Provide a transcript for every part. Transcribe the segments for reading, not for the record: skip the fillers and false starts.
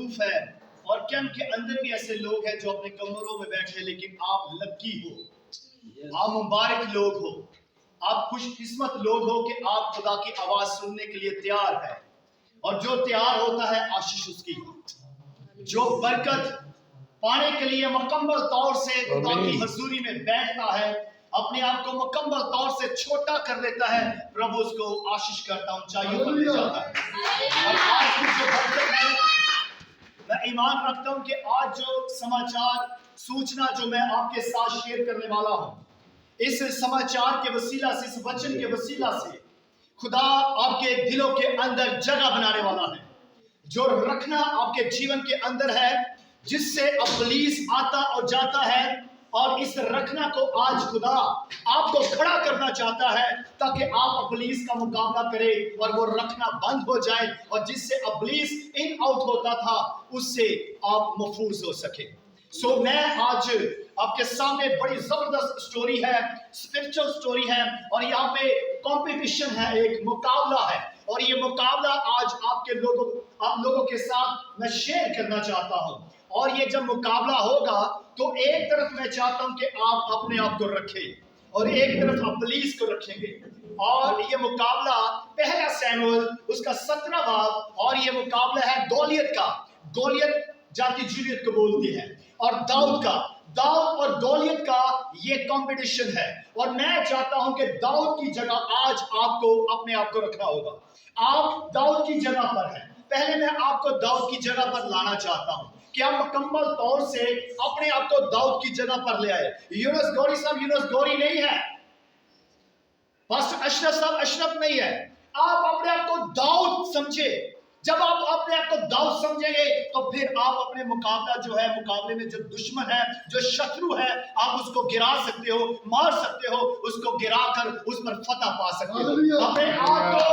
मसरूफ है और क्या के अंदर भी ऐसे लोग हैं जो अपने कमरों में बैठे, लेकिन आप लकी हो, आप मुबारक लोग हो, आप खुशकिस्मत लोग हो कि आप खुदा की आवाज सुनने के लिए तैयार है। और जो तैयार होता है आशीष उसकी, जो बरकत पाने के लिए मुकम्मल तौर से खुदा की हजूरी में बैठता है, अपने आप को मुकम्मल तौर से छोटा कर लेता है, प्रभु उसको आशीष करता, ऊंचाइयों पर ले जाता है। और आज की जो बरकत है, मैं ईमान रखता हूं कि आज जो समाचार सूचना जो मैं आपके साथ शेयर करने वाला हूं, इस समाचार के वसीला से, इस वचन के वसीला से खुदा आपके दिलों के अंदर जगह बनाने वाला है। जो रखना आपके जीवन के अंदर है, जिससे इब्लीस आता और जाता है, और इस रखना को आज खुदा आपको खड़ा करना चाहता है ताकि आप इब्लीस का मुकाबला करें और वो रखना बंद हो जाए, और जिससे इब्लीस इन आउट होता था उससे आप महफूज हो सके। सो मैं आज आपके सामने बड़ी जबरदस्त स्टोरी है, स्पिरिचुअल स्टोरी है, और यहाँ पे कंपटीशन है, एक मुकाबला है, और ये मुकाबला आज आप लोगों के साथ मैं शेयर करना चाहता हूँ। और ये जब मुकाबला होगा तो एक तरफ मैं चाहता हूँ कि आप अपने आप को रखें और एक तरफ इब्लीस को रखेंगे। और ये मुकाबला पहला शमूएल उसका 17 बाब, और ये मुकाबला है गोलियत का। गोलियत जाति जूलियत को बोलती है, और दाऊद और गोलियत का ये कंपटीशन है। और मैं चाहता हूं कि दाऊद की जगह आज आपको अपने आप को रखना होगा। आप दाऊद की जगह पर हैं। पहले मैं आपको दाऊद की जगह पर लाना चाहता हूं कि आप मुकम्मल तौर से अपने आप को दाऊद की जगह पर ले आए। यूनुस गौरी साहब यूनुस गौरी नहीं है, पास्टर अशरफ साहब अशरफ नहीं है। आप अपने आप को दाऊद समझे। जब आप अपने आप को दाऊद समझेंगे तो फिर आप अपने मुकाबले में जो दुश्मन है, जो शत्रु है, आप उसको गिरा सकते हो, मार सकते हो, उसको गिराकर उस पर फतह पा सकते हो। अपने आप को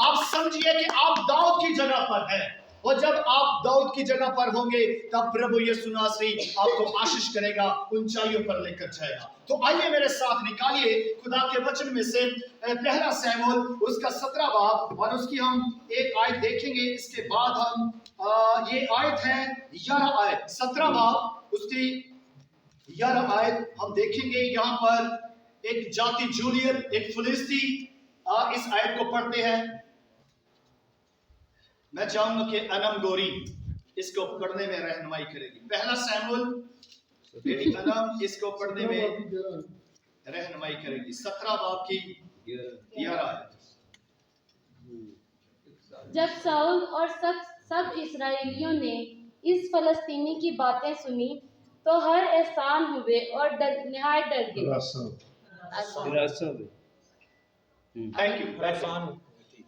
आप समझिए कि आप दाऊद की जगह पर हैं, और जब आप दाऊद की जगह पर होंगे तब प्रभु यीशु मसीह आपको आशीष करेगा, ऊंचाइयों पर लेकर जाएगा। तो आइए मेरे साथ निकालिए खुदा के वचन में से पहला शमूएल उसका 17 बाब, और उसकी हम एक आयत देखेंगे। इसके बाद हम ये आयत है 11 आयत, 17 बाब उसकी 11 आयत हम देखेंगे। यहाँ पर एक जाति जूलियत, एक फिलिस्ती, इस आयत को पढ़ते हैं। मैं चाहूंगा कि अनम गोरी इसको पढ़ने में रहनुमाई करेगी। पहला शमूएल अनम इसको पढ़ने में रहनुमाई करेगी। 17 बाब की 11 आयत। जब शाऊल और सब इस्राएलियों ने इस फलस्तीनी की बातें सुनी तो हर एहसान हुए और निहायत डर गए। Thank you.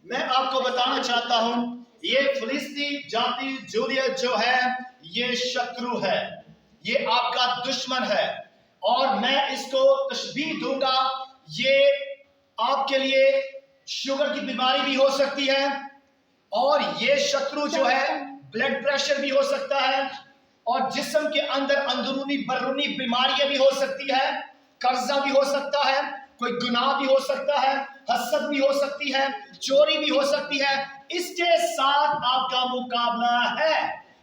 मैं आपको बताना चाहता हूं, ये फिलिस्ती जाति जूलियत जो है ये शत्रु है, ये आपका दुश्मन है, और मैं इसको तशबीह दूंगा। ये आपके लिए शुगर की बीमारी भी हो सकती है, और ये शत्रु जो है ब्लड प्रेशर भी हो सकता है, और जिस्म के अंदर अंदरूनी बरूनी बीमारियां भी हो सकती है, कर्जा भी हो सकता है, कोई गुनाह भी हो सकता है, हसद भी हो सकती है, चोरी भी हो सकती है। इसके साथ आपका मुकाबला है।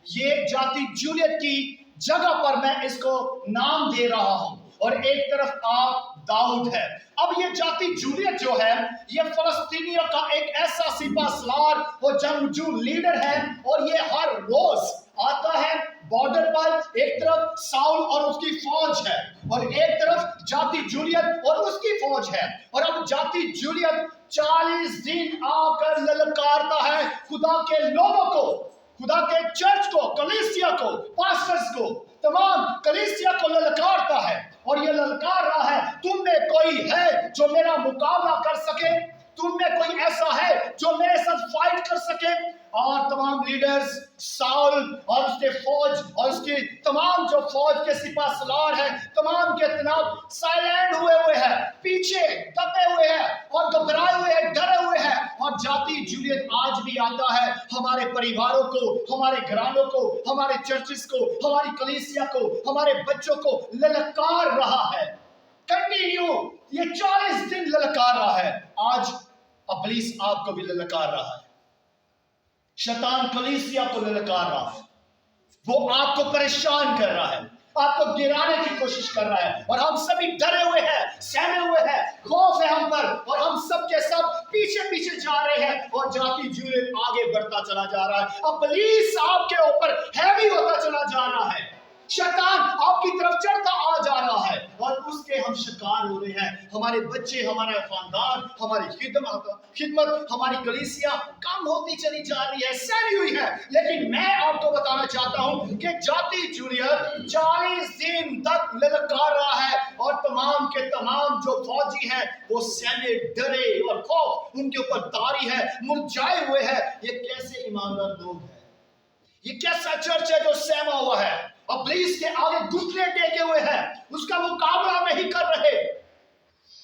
ये जाति जूलियत की जगह पर मैं इसको नाम दे रहा हूं, और एक तरफ आप दाऊद है। अब ये जाति जूलियत जो है ये फलस्तीनियों का एक ऐसा सिपा सलार और जंगजू लीडर है, और ये हर रोज आता है बॉर्डर पर। एक तरफ साउल और उसकी फौज है, और एक तरफ जाति जूलियत और उसकी फौज है। और अब जाति जूलियत 40 दिन आकर ललकारता है खुदा के लोगों को, खुदा के चर्च को, कलीसिया को, पास्टर्स को, तमाम कलीसिया को ललकारता है। और ये ललकार रहा है, तुम में कोई है जो मेरा मुकाबला कर सके? तुम में कोई ऐसा है जो मेरे साथ फाइट कर सके? और तमाम लीडर्स, साउल और उसके फौज और उसकी तमाम जो फौज के सिपा सलार है, तमाम के तनाव साइलेंट हुए हैं, पीछे दबे हुए हैं और घबराए हुए हैं, डरे हुए हैं। और जाति जूलियत आज भी आता है हमारे परिवारों को, हमारे घरानों को, हमारे चर्चिस को, हमारी कलीसिया को, हमारे बच्चों को ललकार रहा है। कंटिन्यू ये 40 दिन ललकार रहा है। आज इब्लीस आपको भी ललकार रहा है, शैतान कलीसिया को ललकार रहा है। वो आपको परेशान कर रहा है, आपको गिराने की कोशिश कर रहा है, और हम सभी डरे हुए हैं, सहमे हुए हैं, खौफ है हम पर, और हम सब के सब पीछे पीछे जा रहे हैं, और जाती जुए आगे बढ़ता चला जा रहा है। अब पुलिस आपके ऊपर हैवी होता चला जा रहा है, शैतान आपकी तरफ चढ़ता आ जा रहा है, और उसके हम शिकार हो रहे हैं। हमारे बच्चे, हमारा खानदान, हमारी खिदमत, हमारी कलीसिया कम होती चली जा रही है, सहमी हुई है। लेकिन मैं आपको बताना चाहता हूं कि जाती जूनियर 40 दिन तक ललकार रहा है, और तमाम के तमाम जो फौजी हैं वो सहमे, डरे, और खौफ उनके ऊपर तारी है, मुरझाए हुए हैं। ये कैसे ईमानदार लोग हैं? ये कैसा चर्च है जो सहमा हुआ है और पुलिस के आगे घुटने टेके हुए हैं, उसका मुकाबला नहीं कर रहे?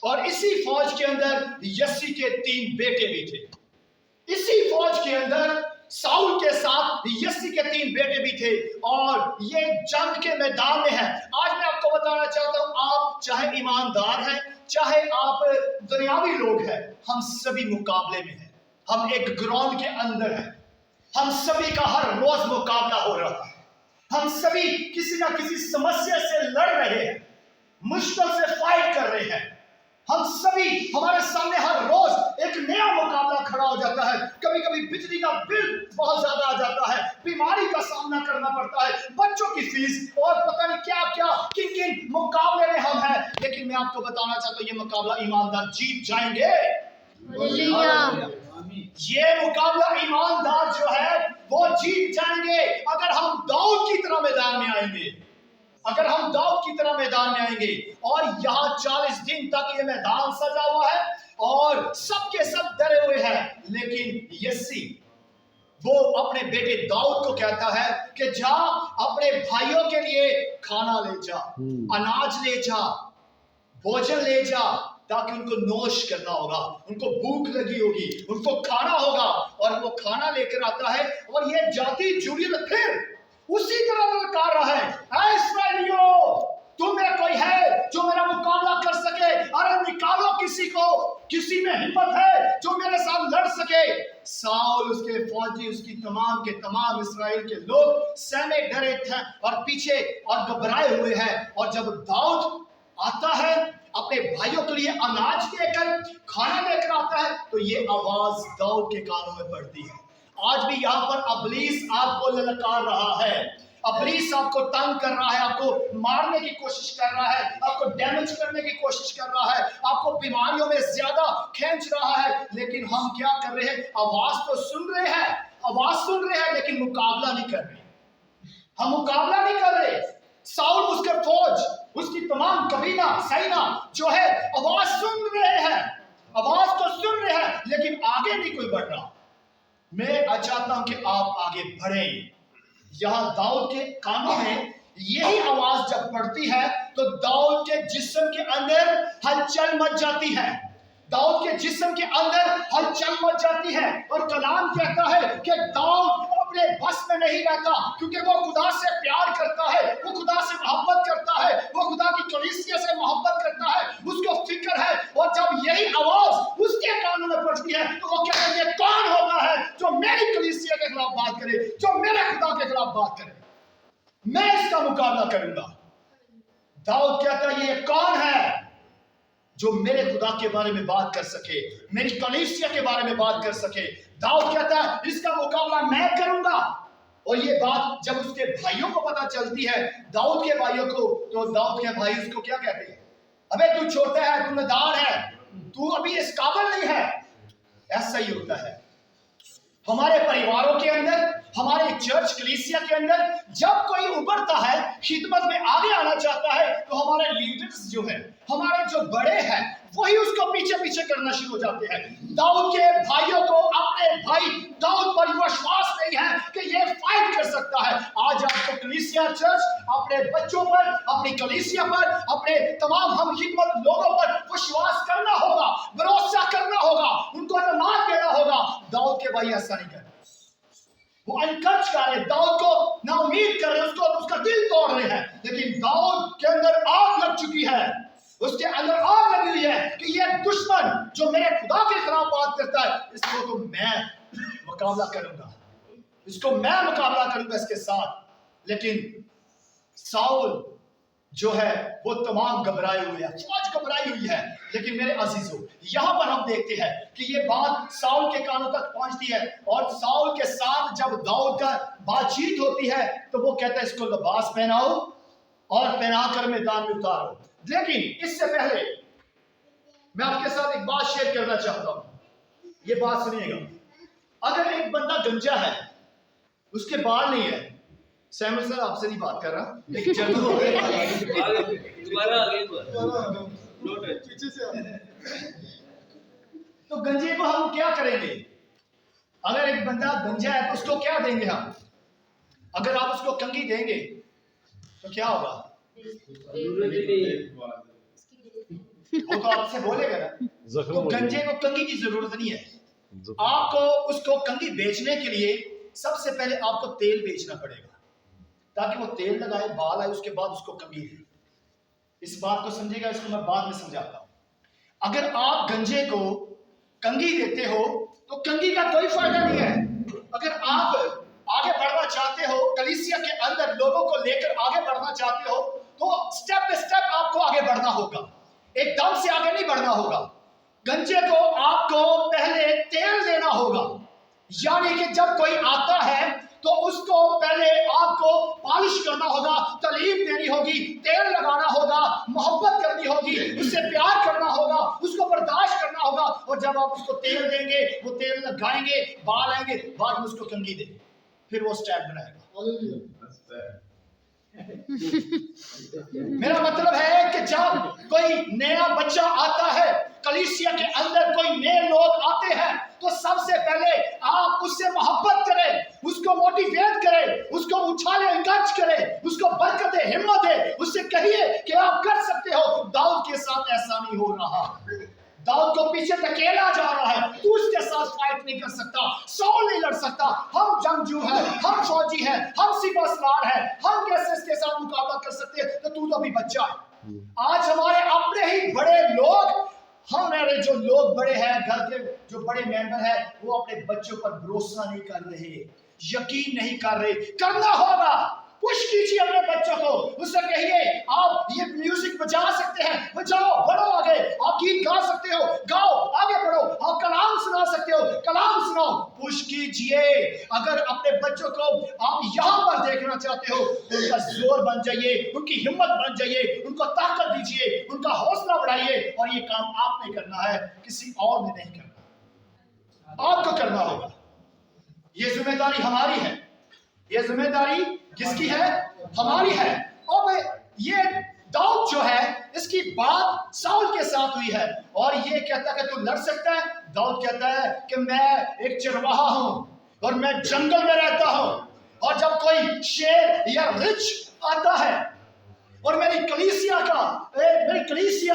और इसी फौज के अंदर यस्सी के 3 बेटे भी थे। इसी फौज के अंदर साउल के साथ यस्सी के 3 बेटे भी थे, और ये जंग के मैदान में है। आज मैं आपको बताना चाहता हूं, आप चाहे ईमानदार हैं, चाहे आप दुनियावी लोग हैं, हम सभी मुकाबले में हैं। हम एक ग्राउंड के अंदर हैं। हम सभी का हर रोज मुकाबला हो रहा है। हम सभी किसी ना किसी समस्या से लड़ रहे हैं, मुश्किल से फाइट कर रहे हैं। हम सभी, हमारे सामने हर रोज एक नया मुकाबला खड़ा हो जाता है। कभी कभी बिजली का बिल बहुत ज्यादा आ जाता है, बीमारी का सामना करना पड़ता है, बच्चों की फीस, और पता नहीं क्या क्या, किन किन मुकाबले में हम हैं। लेकिन मैं आपको बताना चाहता हूं, ये मुकाबला ईमानदार जीत जाएंगे। ये मुकाबला ईमानदार जो है वो जीत जाएंगे, अगर हम दाऊद की तरह मैदान में आएंगे। अगर हम दाऊद की तरह मैदान में आएंगे। और यहाँ 40 दिन तक ये मैदान सजा हुआ है, और सबके सब डरे हुए हैं। लेकिन यस्सी वो अपने बेटे दाऊद को कहता है कि जा अपने भाइयों के लिए खाना ले जा, अनाज ले जा, भोजन ले जा, ताकि उनको नोश करना होगा, उनको भूख लगी होगी, उनको खाना होगा। और वो खाना लेकर आता है, और ये जाती जूनियर फिर उसी तरह ललकार रहा है, ऐ इस्राएलियों, तुम में कोई है जो मेरा मुकाबला कर सके? अरे निकालो किसी को, किसी में हिम्मत है जो मेरे साथ लड़ सके? साउल, उसके फौजी, उसकी तमाम के तमाम इस्राएल के लोग सहमे डरे थे और पीछे और घबराए हुए हैं। और जब दाऊद आता है अपने भाइयों के लिए अनाज लेकर, खाना लेकर आता है, तो ये आवाज दाऊद के कानों में पड़ती है। आज भी यहाँ पर इब्लीस आपको ललकार रहा है, इब्लीस आपको तंग कर रहा है, आपको मारने की कोशिश कर रहा है, आपको डैमेज करने की कोशिश कर रहा है, आपको बीमारियों में ज्यादा खींच रहा है। लेकिन हम क्या कर रहे हैं? आवाज तो सुन रहे हैं, आवाज सुन रहे हैं, लेकिन मुकाबला नहीं कर रहे। हम मुकाबला नहीं कर रहे। साउल, उसके फौज, उसकी तमाम कबीला सेना जो है आवाज सुन रहे हैं, आवाज तो सुन रहे हैं, लेकिन आगे नहीं कोई बढ़ रहा। मैं चाहता हूं कि आप आगे बढ़ें। यहां दाऊद के कानों में यही आवाज जब पड़ती है, तो दाऊद के जिस्म के अंदर हलचल मच जाती है। दाऊद के जिस्म के अंदर हलचल मच जाती है, और कलाम कहता है कि दाऊद अपने बस में नहीं रहता, क्योंकि वो खुदा से प्यार करता है, वो खुदा से मोहब्बत करता है, वो खुदा की कलीसिया से मोहब्बत करता है, उसको फिक्र है। और जब यही आवाज उसके कानों में पड़ती है, तो वो कहता है, ये कौन होता है जो मेरी कलीसिया के खिलाफ बात करे, जो मेरे खुदा के खिलाफ बात करे? मैं इसका मुकाबला करूंगा। दाऊद कहता है, ये कौन है जो मेरे खुदा के बारे में बात कर सके, मेरी कलीसिया के बारे में बात कर सके? दाऊद कहता है, इसका मुकाबला मैं करूंगा। और ये बात जब उसके भाइयों को पता चलती है, दाऊद के भाइयों को, तो दाऊद के भाई उसको क्या कहते हैं? अबे तू छोटा है, तू नादान है, तू अभी इस काबिल नहीं है। ऐसा ही होता है हमारे परिवारों के अंदर, हमारे चर्च कलीसिया के अंदर। जब कोई उभरता है, खिदमत में आगे आना चाहता है, तो हमारे लीडर्स जो है, हमारे जो बड़े हैं, वही उसको पीछे पीछे करना शुरू हो जाते हैं। दाऊद के भाइयों को अपने भाई दाऊद पर विश्वास नहीं है कि ये फाइट कर सकता है। आज आपको कलीसिया चर्च अपने बच्चों पर, अपनी कलीसिया पर, अपने तमाम हम खिदमत लोगों पर विश्वास करना होगा, भरोसा करना होगा, उनको अमान देना होगा। दाऊद के भाई ऐसा नहीं कर, वो अनकच कर रहे, दाऊद को ना उम्मीद कर रहे, उसको उसका दिल तोड़ रहे हैं। लेकिन दाऊद के अंदर आग लग चुकी है, उसके अंदर आग लगी हुई है कि ये दुश्मन जो मेरे खुदा के खिलाफ बात करता है, इसको तो मैं मुकाबला करूंगा, इसको मैं मुकाबला करूंगा इसके साथ। लेकिन साउल जो है वो तमाम घबराए हुए हैं, फौज घबराई हुई है। लेकिन मेरे अजीजों, यहाँ पर हम देखते हैं कि ये बात साउल के कानों तक पहुंचती है, और साउल के साथ जब दाऊद का बातचीत होती है तो वो कहता है इसको लिबास पहनाओ और पहनाकर मैदान में उतारो। लेकिन इससे पहले मैं आपके साथ एक बात शेयर करना चाहता हूं, ये बात सुनिएगा। अगर एक बंदा गंजा है, उसके बाल नहीं है, सैमुअल सर आपसे नहीं बात कर रहा, लेकिन जब तो गंजे को हम क्या करेंगे? अगर एक बंदा गंजा है तो उसको क्या देंगे हम? अगर आप उसको कंघी देंगे तो क्या होगा? वो तो आपसे बोलेगा ना। तो गंजे को कंघी की जरूरत नहीं है। आपको उसको कंघी बेचने के लिए सबसे पहले आपको तेल बेचना पड़ेगा, ताकि वो तेल लगाए, बाल आए, उसके बाद उसको कंघी दे। इस बात को समझेगा, इसको मैं बाद में समझाता हूं। अगर आप गंजे को कंघी देते हो तो कंघी का कोई फायदा नहीं है। अगर आप आगे बढ़ना चाहते हो, कलीसिया के अंदर लोगों को लेकर आगे बढ़ना चाहते हो, तो स्टेप बाय स्टेप आपको आगे बढ़ना होगा, एकदम से आगे नहीं बढ़ना होगा। गंजे को आपको पहले तेल देना होगा, यानी कि जब कोई आता है तो उसको पहले आपको पॉलिश करना होगा, तालीम देनी होगी, तेल लगाना होगा, मोहब्बत करनी होगी, उससे प्यार करना होगा, उसको बर्दाश्त करना होगा। और जब आप उसको तेल देंगे, वो तेल लगाएंगे, बाल आएंगे, बाद में उसको कंघी देंगे, फिर वो स्टेप बनाएगा। मेरा मतलब है कि जब कोई नया बच्चा आता है, कलीसिया के अंदर कोई नए लोग आते हैं, तो सबसे पहले आप उससे मोहब्बत करें, उसको मोटिवेट करें, उसको उछाले, इंकरेज करें, उसको बरकत दे, हिम्मत दे, उससे कहिए कि आप कर सकते हो। दाऊद के साथ ऐसा नहीं हो रहा। दाऊद को पीछे धकेला जा रहा है, तू उसके साथ फाइट नहीं कर सकता, साउल नहीं लड़ सकता, हम जंगजू हैं, हम फौजी हैं, हम सिपहसालार हैं, हम कैसे इसके साथ मुकाबला कर सकते हैं? तो तू तो अभी बच्चा है। आज हमारे अपने ही बड़े लोग, हमारे जो लोग बड़े हैं, घर के जो बड़े मेंबर हैं, वो अपने बच्चों पर भरोसा नहीं कर रहे, यकीन नहीं कर रहे। करना होगा, पुश कीजिए अपने बच्चों को, उससे कहिए आप ये म्यूजिक बजा सकते हैं, बजाओ, बढ़ो आगे, आप गीत गा सकते हो, गाओ, आगे बढ़ो, आप कलाम सुना सकते हो, कलाम सुनाओ, पुश कीजिए। अगर अपने बच्चों को आप यहाँ पर देखना चाहते हो तो उनका जोर बन जाइए, उनकी हिम्मत बन जाइए, उनको ताकत दीजिए, उनका हौसला बढ़ाइए। और ये काम आपने करना है, किसी और ने नहीं करना, आपको करना होगा। ये जिम्मेदारी हमारी है। ये जिम्मेदारी किसकी है? हमारी है। और ये दाऊद जो है, इसकी बात साउल के साथ हुई है, और ये कहता है कि तू लड़ सकता है। दाऊद कहता है कि मैं एक चरवाहा हूं और मैं जंगल में रहता हूं, और जब कोई शेर या रिछ आता है और मेरी कलीसिया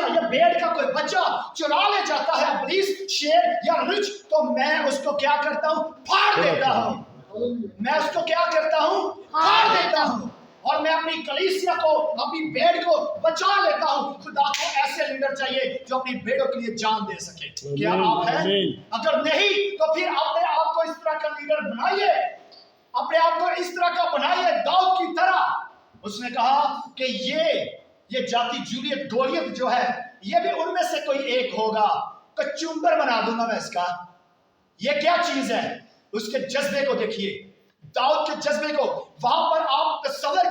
या भेड़ का कोई बच्चा चुरा ले जाता है, पुलिस, शेर या रिछ, तो मैं उसको क्या करता हूं? फाड़ देता हूं। मैं उसको क्या करता हूं? फाड़ देता हूं। और मैं अपनी कलीसिया को, अपनी भेड़ को बचा लेता हूं। खुदा को ऐसे लीडर चाहिए जो अपनी भेड़ों के लिए जान दे सके। क्या आप हैं? अगर नहीं तो फिर अपने आप को इस तरह का लीडर बनाइए, अपने आप को इस तरह का बनाइए, दाऊद की तरह। उसने कहा कि ये जाति जूलियत गोलियत जो है, ये भी उनमें से कोई एक होगा, कचुम्बर बना दूंगा मैं इसका। ये क्या चीज है? उसके जज्बे को देखिए, दाऊद के जज्बे को। वहां पर आप तसव्वुर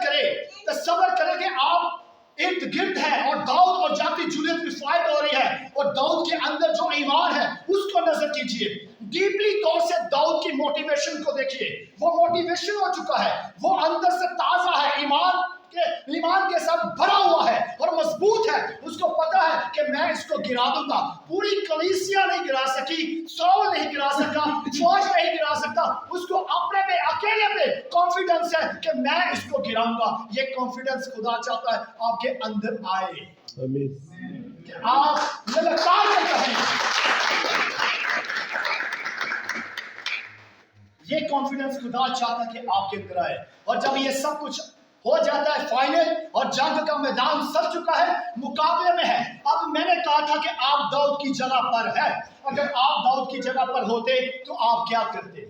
करें कि आप इर्द गिर्द है और दाऊद और जाति जूलियत की फाइट हो रही है, और दाऊद के अंदर जो ईमान है उसको नजर कीजिए, डीपली तौर से दाऊद की मोटिवेशन को देखिए। वो मोटिवेशन हो चुका है, वो अंदर से ताजा है, ईमान के साथ भरा हुआ है और मजबूत है। उसको पता है कि मैं इसको गिरा दूंगा। पूरी कलीसिया नहीं गिरा सकी, साउल नहीं गिरा सका, फौज नहीं गिरा सकता। उसको अपने पे, अकेले पे कॉन्फिडेंस है कि मैं इसको गिराऊंगा। ये कॉन्फिडेंस खुदा चाहता है आपके अंदर आए, आप लगातार करें। ये कॉन्फिडेंस खुदा चाहता है कि आपके अंदर आए। और जब ये सब कुछ हो जाता है फाइनल, और जंग का मैदान सज चुका है, मुकाबले में है। अब मैंने कहा था कि आप दाऊद की जगह पर है। अगर आप दाऊद की जगह पर होते तो आप क्या करते?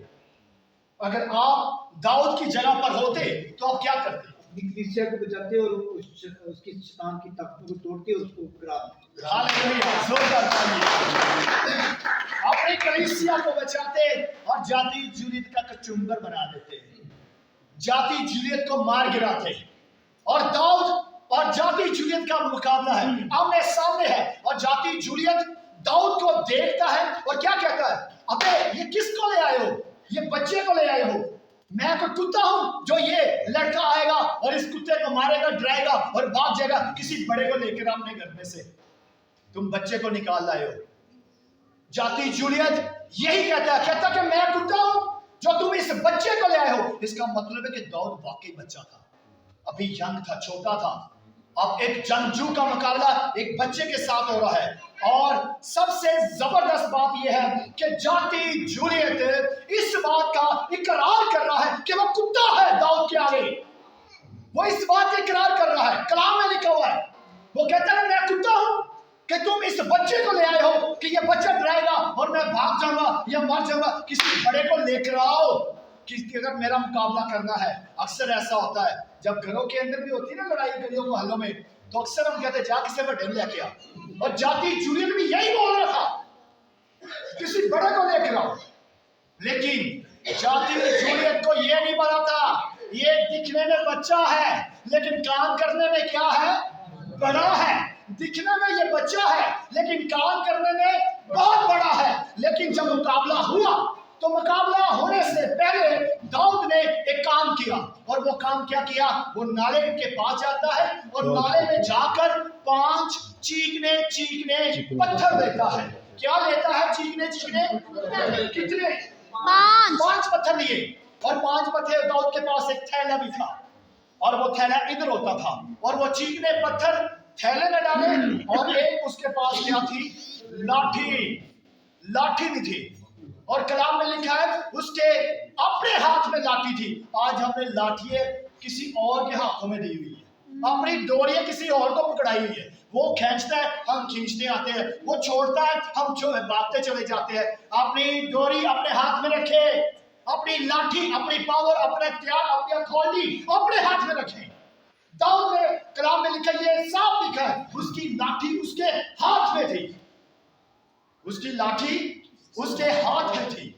अगर आप दाऊद की जगह पर होते तो आप क्या करते? अपनी कलीसिया को बचाते और उसकी शैतान की ताकतों को तोड़ते और उसको गिराते। हालेलुया, जोरदार तालियां। अपनी कलीसिया को बचाते और जाति जूलियत का कचुम्बर बना देते, जाति जूलियत को मार गिराते। और दाऊद और जाति जूलियत का मुकाबला है, आमने सामने है। और जाति जूलियत दाऊद को देखता है और क्या कहता है? अबे ये किसको ले आए हो? ये बच्चे को ले आए हो? मैं तो कुत्ता हूं जो ये लड़का आएगा और इस कुत्ते को मारेगा, डराएगा और भाग जाएगा किसी बड़े को लेकर अपने घर में से। तुम बच्चे को निकाल लाए हो। जाति जूलियत यही कहता है कि मैं कुत्ता हूं जो तुम इस बच्चे को ले आए हो। इसका मतलब है कि दाऊद वाकई बच्चा था, अभी यंग था, छोटा था। अब एक जंगजू का मुकाबला एक बच्चे के साथ हो रहा है। और सबसे जबरदस्त बात यह है कि जाति जूलियत इस बात का इकरार कर रहा है कि वो कुत्ता है दाऊद के आगे। वो इस बात का इकरार कर रहा है, कलाम में लिखा हुआ है। वो कहता है मैं कुत्ता हूं कि तुम इस बच्चे को ले आए हो कि ये बच्चा डराएगा और मैं भाग जाऊंगा या मर जाऊंगा, किसी बड़े को लेकर आओ कि अगर मेरा मुकाबला करना है। अक्सर ऐसा होता है जब घरों के अंदर भी होती है ना लड़ाई गलियों मोहल्लों में, तो अक्सर हम कहते हैं जा किसी बड़े लेके आ। और जाति जूलियत भी यही बोल रहा था, किसी बड़े को लेकर आओ। लेकिन जाति जूलियत को ये नहीं पता था ये दिखने में बच्चा है लेकिन काम करने में क्या है? बड़ा है। दिखने में ये बच्चा है लेकिन काम करने में बहुत बड़ा है। लेकिन जब मुकाबला हुआ तो मुकाबला होने से पहले दाऊद ने एक काम किया। और वो काम क्या किया? वो नाले के पास जाता है और नाले में जाकर 5 चीकने पत्थर लेता है। क्या लेता है? चीकने कितने? 5 पत्थर लिए। और 5 पत्थर, दाऊद के पास एक थैला भी था और वो थैला इधर होता था। और वो चीकने पत्थर थैले में डाले और एक उसके पास क्या थी? लाठी भी थी। और कलाम में लिखा है उसके अपने हाथ में लाठी थी। आज हमने लाठियां किसी और के हाथों में दी हुई है, अपनी डोरियां किसी और को पकड़ाई हुई है। वो खींचता है, हम खींचते आते हैं। वो छोड़ता है, हम भागते चले जाते हैं। अपनी डोरी अपने हाथ में रखे, अपनी लाठी, अपनी पावर, अपने इख्तियार, अपनी अथॉरिटी अपने हाथ में रखें। दाऊद ने कलाम में लिखा, ये साफ लिखा है, उसकी लाठी उसके हाथ में थी। उसकी लाठी उसके हाथ में थी।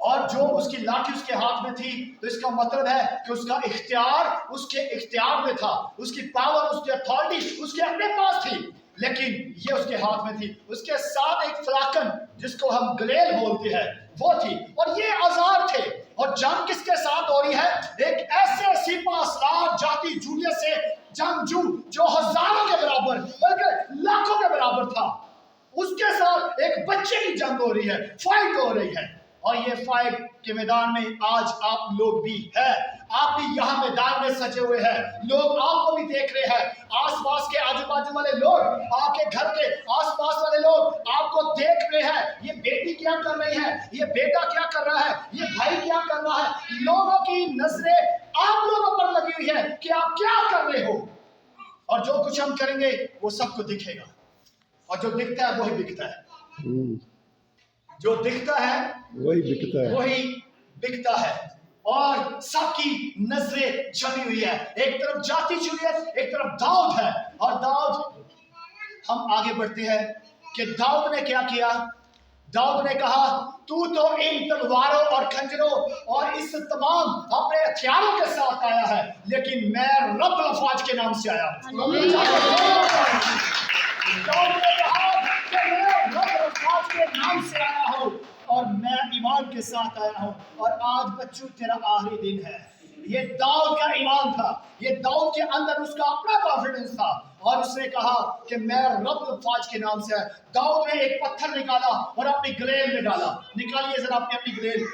और जो उसकी लाठी उसके हाथ में थी तो इसका मतलब है कि उसका इख्तियार उसके इख्तियार में था, उसकी पावर, उसकी अथॉरिटी उसके अपने पास थी। लेकिन ये उसके हाथ में थी। उसके साथ एक फलाकन जिसको हम गलेल बोलते हैं वो थी। और ये औजार थे। और जंग किसके साथ हो रही है? एक ऐसे सिपा सलार जाति जूलियत से जंगजू जो हजारों के बराबर बल्कि लाखों के बराबर था, उसके साथ एक बच्चे की जंग हो रही है, फाइट हो रही है। और ये फाइट के मैदान में आज आप लोग भी हैं। आप भी यहाँ मैदान में सजे हुए हैं। लोग आपको भी देख रहे हैं। आसपास के आजू बाजू वाले लोग, आपके घर के आसपास वाले लोग आपको देख रहे हैं। ये बेटी क्या कर रही है, ये बेटा क्या कर रहा है, ये भाई क्या कर रहा है। लोगों की नजरें आप लोगों पर लगी हुई है कि आप क्या कर रहे हो। और जो कुछ हम करेंगे वो सबको दिखेगा। और जो दिखता है वही बिकता है। जो दिखता है वही बिकता है। और सबकी नजरें जमी हुई है। एक तरफ जाति जूलियत, एक तरफ दाऊद है। और दाऊद, हम आगे बढ़ते हैं कि दाऊद ने क्या किया। दाऊद ने कहा, तू तो इन तलवारों और खंजरों और इस तमाम अपने हथियारों के साथ आया है, लेकिन मैं रब अल्फाज के नाम से आया हूं। दाऊद ने कहा कि मैं रब अल्फाज के नाम से आया हूं और मैं ईमान के साथ आया हूं। और आज बच्चों तेरा आखिरी दिन है। ये दाऊद का ईमान था। ये दाऊद के अंदर उसका अपना कॉन्फिडेंस था। और उसने कहा कि मैं रब अल्फाज के नाम से है। दाऊद ने एक पत्थर निकाला और अपनी गलेल में डाला। निकालिए जरा अपनी गलेल।